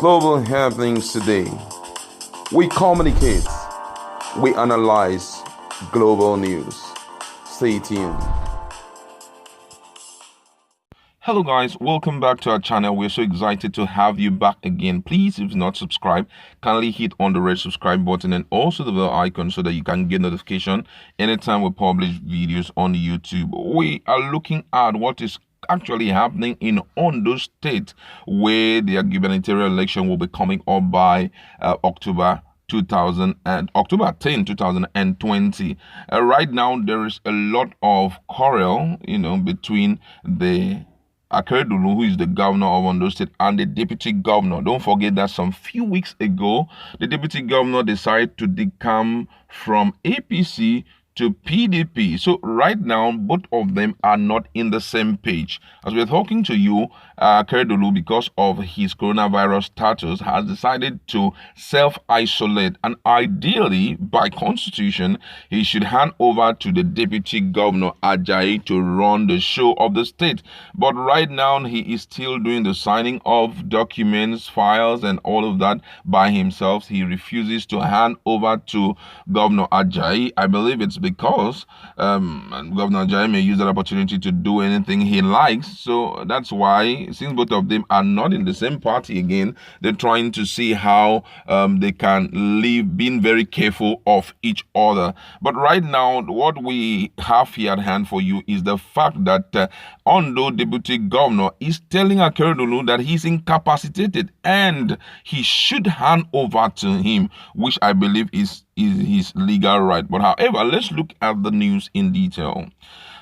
Global happenings today. We communicate, we analyze global news. Stay tuned. Hello guys, welcome back to our channel. We're so excited to have you back again. Please, if you're not subscribed, kindly hit on the red subscribe button and also the bell icon so that you can get notification anytime we publish videos on YouTube. We are looking at what is actually happening in Ondo State, where the gubernatorial election will be coming up by October 10, 2020. Right now, there is a lot of quarrel, between the Akeredolu, who is the governor of Ondo State, and the deputy governor. Don't forget that some few weeks ago, the deputy governor decided to decamp from APC to PDP. So right now, both of them are not in the same page. As we're talking to you, Akeredolu, because of his coronavirus status, has decided to self-isolate, and ideally, by constitution, he should hand over to the deputy governor, AJayi, to run the show of the state. But right now, he is still doing the signing of documents, files, and all of that by himself. He refuses to hand over to Governor AJayi. I believe it's because Governor AJayi may use that opportunity to do anything he likes. So that's why, since both of them are not in the same party again, they're trying to see how they can live, being very careful of each other. But right now, what we have here at hand for you is the fact that Ondo Deputy Governor is telling Akeredolu that he's incapacitated and he should hand over to him, which I believe is his legal right. But however, let's look at the news in detail.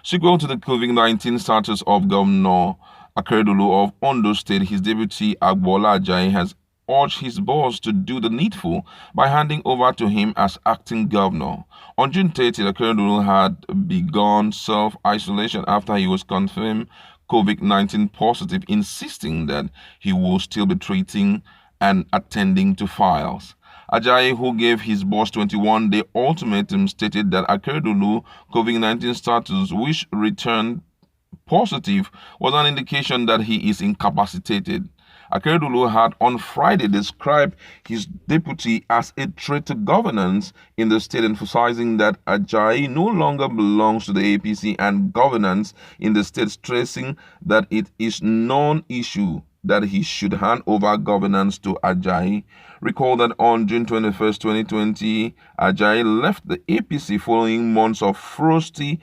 Sequel to the COVID-19 status of Governor Akeredolu of Ondo State, his deputy AJayi has urged his boss to do the needful by handing over to him as acting governor. On June 30th, Akeredolu had begun self-isolation after he was confirmed COVID-19 positive, insisting that he will still be treating and attending to files. AJayi, who gave his boss 21-day ultimatum, stated that Akeredolu COVID-19 status, which returned positive, was an indication that he is incapacitated. Akeredolu had on Friday described his deputy as a threat to governance in the state, emphasizing that AJayi no longer belongs to the APC and governance in the state, stressing that it is non-issue that he should hand over governance to AJayi. Recall that on June 21st, 2020, AJayi left the APC following months of frosty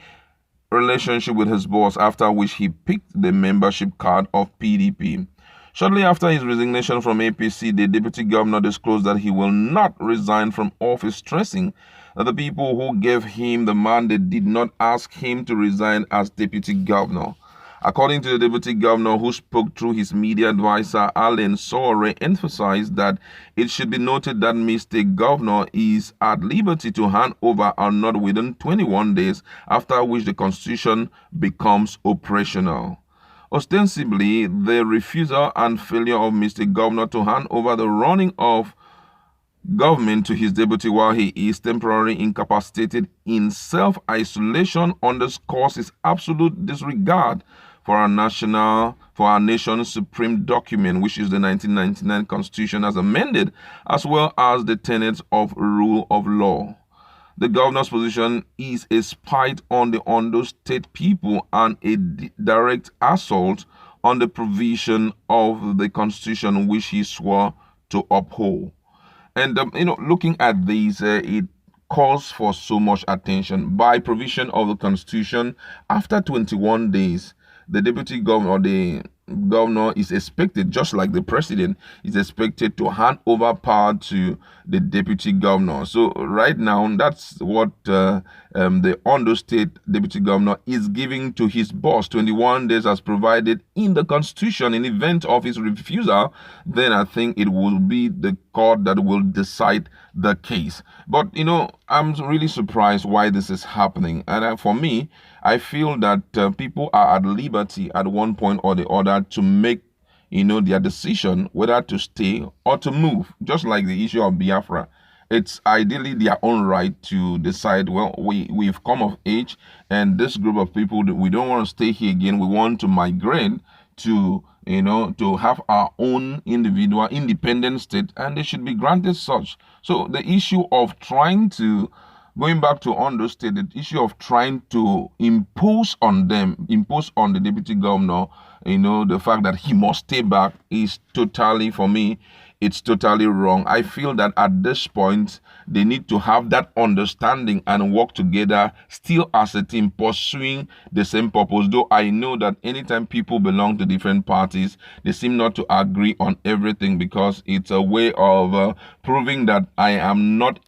relationship with his boss, after which he picked the membership card of PDP. Shortly after his resignation from APC, the deputy governor disclosed that he will not resign from office, stressing that the people who gave him the mandate did not ask him to resign as deputy governor. According to the deputy governor, who spoke through his media advisor, Alan Sore, emphasized that it should be noted that Mr. Governor is at liberty to hand over or not within 21 days, after which the constitution becomes operational. Ostensibly, the refusal and failure of Mr. Governor to hand over the running of government to his deputy while he is temporarily incapacitated in self-isolation underscores his absolute disregard for our nation's supreme document, which is the 1999 Constitution as amended, as well as the tenets of rule of law. The governor's position is a spite on the Ondo State people and a direct assault on the provision of the Constitution which he swore to uphold. And, looking at these, it calls for so much attention. By provision of the Constitution, after 21 days, the deputy governor or the governor is expected, just like the president, is expected to hand over power to the deputy governor. So right now, that's what the Ondo State deputy governor is giving to his boss. 21 days as provided in the Constitution. In event of his refusal, then I think it will be the court that will decide the case. But I'm really surprised why this is happening. And for me, I feel that people are at liberty at one point or the other to make their decision whether to stay or to move, just like the issue of Biafra. It's ideally their own right to decide, well, we've come of age, and this group of people, we don't want to stay here again, we want to migrate to to have our own individual independent state, and they should be granted such. So the issue of trying to, going back to Ondo State, the issue of trying to impose on the deputy governor, the fact that he must stay back is totally, for me, it's totally wrong. I feel that at this point, they need to have that understanding and work together still as a team, pursuing the same purpose. Though I know that anytime people belong to different parties, they seem not to agree on everything, because it's a way of proving that I'm not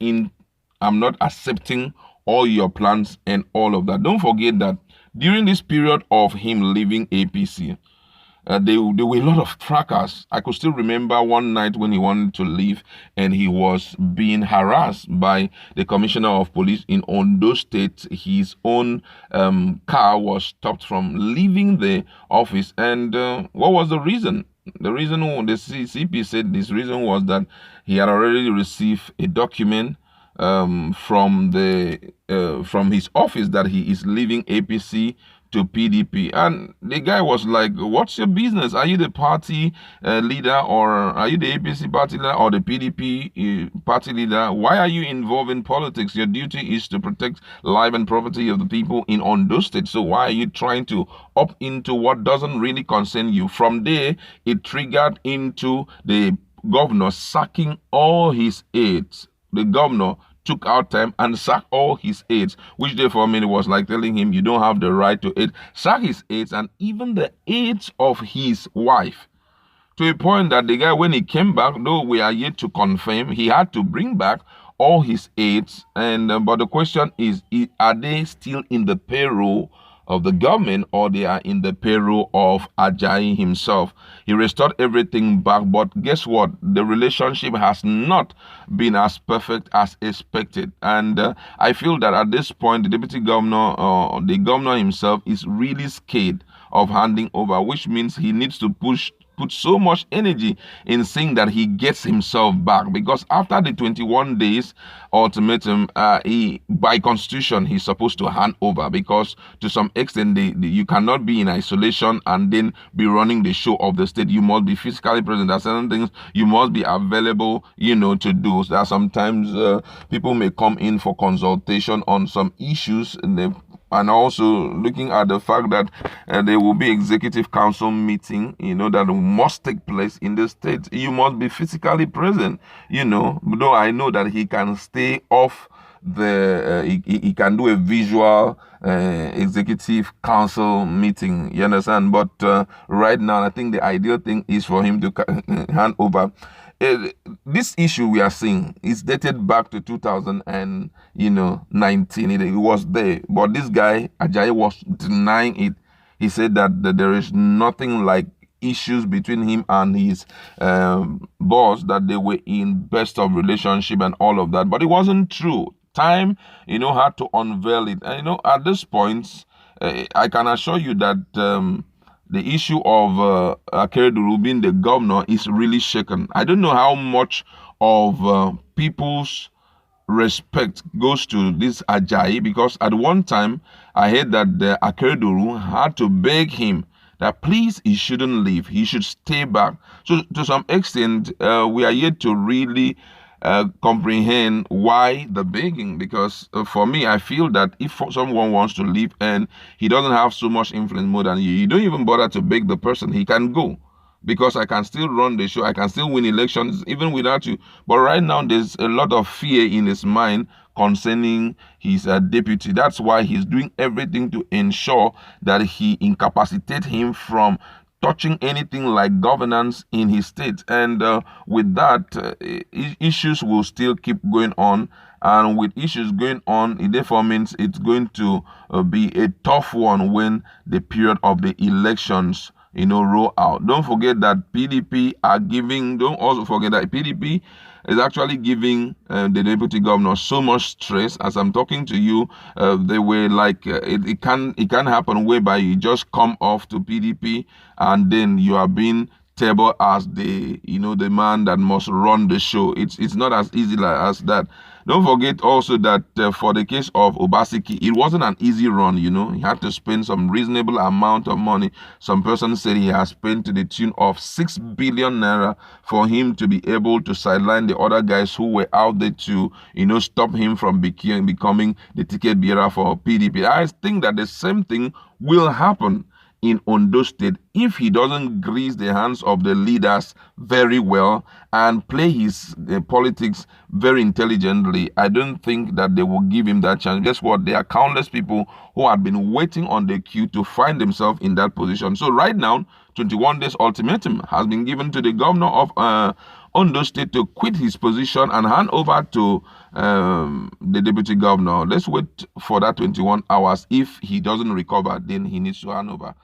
accepting all your plans and all of that. Don't forget that during this period of him leaving APC, there were a lot of fracas. I could still remember one night when he wanted to leave and he was being harassed by the commissioner of police in Ondo State. His own car was stopped from leaving the office. And what was the reason? The reason, the CP said this reason was that he had already received a document from his office that he is leaving APC to PDP. And the guy was like, what's your business? Are you the party leader, or are you the APC party leader, or the PDP party leader? Why are you involved in politics? Your duty is to protect life and property of the people in Ondo State. So why are you trying to up into what doesn't really concern you? From there, it triggered into the governor sacking all his aides. The governor took out time and sacked all his aides, which therefore was like telling him, you don't have the right to aid. Sack his aides and even the aides of his wife. To a point that the guy, when he came back, though we are yet to confirm, he had to bring back all his aides. And but the question is, are they still in the payroll of the government, or they are in the payroll of AJayi himself? He restored everything back, but guess what? The relationship has not been as perfect as expected. And I feel that at this point, the deputy governor, the governor himself, is really scared of handing over, which means he needs to put so much energy in saying that he gets himself back, because after the 21 days ultimatum, he, by constitution, he's supposed to hand over, because to some extent you cannot be in isolation and then be running the show of the state. You must be physically present. There are certain things you must be available, to do. There are sometimes people may come in for consultation on some issues, and also looking at the fact that there will be executive council meeting, that must take place in the state. You must be physically present, though I know that he can stay off he can do a visual executive council meeting, you understand? But right now, I think the ideal thing is for him to hand over. This issue we are seeing is dated back to 2019. It was there, but this guy AJayi was denying it. He said that there is nothing like issues between him and his boss, that they were in best of relationship and all of that, but it wasn't true. Time, had to unveil it. And at this point, I can assure you that the issue of Akeredolu being the governor is really shaken. I don't know how much of people's respect goes to this AJayi, because at one time I heard that the Akeredolu had to beg him that please, he shouldn't leave, he should stay back. So to some extent, we are yet to really comprehend why the begging, because for me, I feel that if someone wants to leave and he doesn't have so much influence more than you don't even bother to beg the person. He can go, because I can still run the show, I can still win elections even without you. But right now, there's a lot of fear in his mind concerning his deputy. That's why he's doing everything to ensure that he incapacitates him from touching anything like governance in his state. And with that, issues will still keep going on. And with issues going on, it therefore means it's going to be a tough one when the period of the elections, roll out. Don't forget that PDP are giving, don't also forget that PDP is actually giving the deputy governor so much stress. As I'm talking to you, they were like, it can happen whereby you just come off to PDP and then you are being table as the man that must run the show. It's not as easy as that. Don't forget also that for the case of Obaseki, it wasn't an easy run. He had to spend some reasonable amount of money. Some person said he has spent to the tune of 6 billion naira for him to be able to sideline the other guys who were out there to, stop him from becoming the ticket bearer for PDP. I think that the same thing will happen in Ondo State if he doesn't grease the hands of the leaders very well and play his politics very intelligently. I don't think that they will give him that chance. Guess what? There are countless people who have been waiting on the queue to find themselves in that position. So right now, 21 days ultimatum has been given to the governor of Ondo State to quit his position and hand over to the deputy governor. Let's wait for that 21 hours. If he doesn't recover, then he needs to hand over.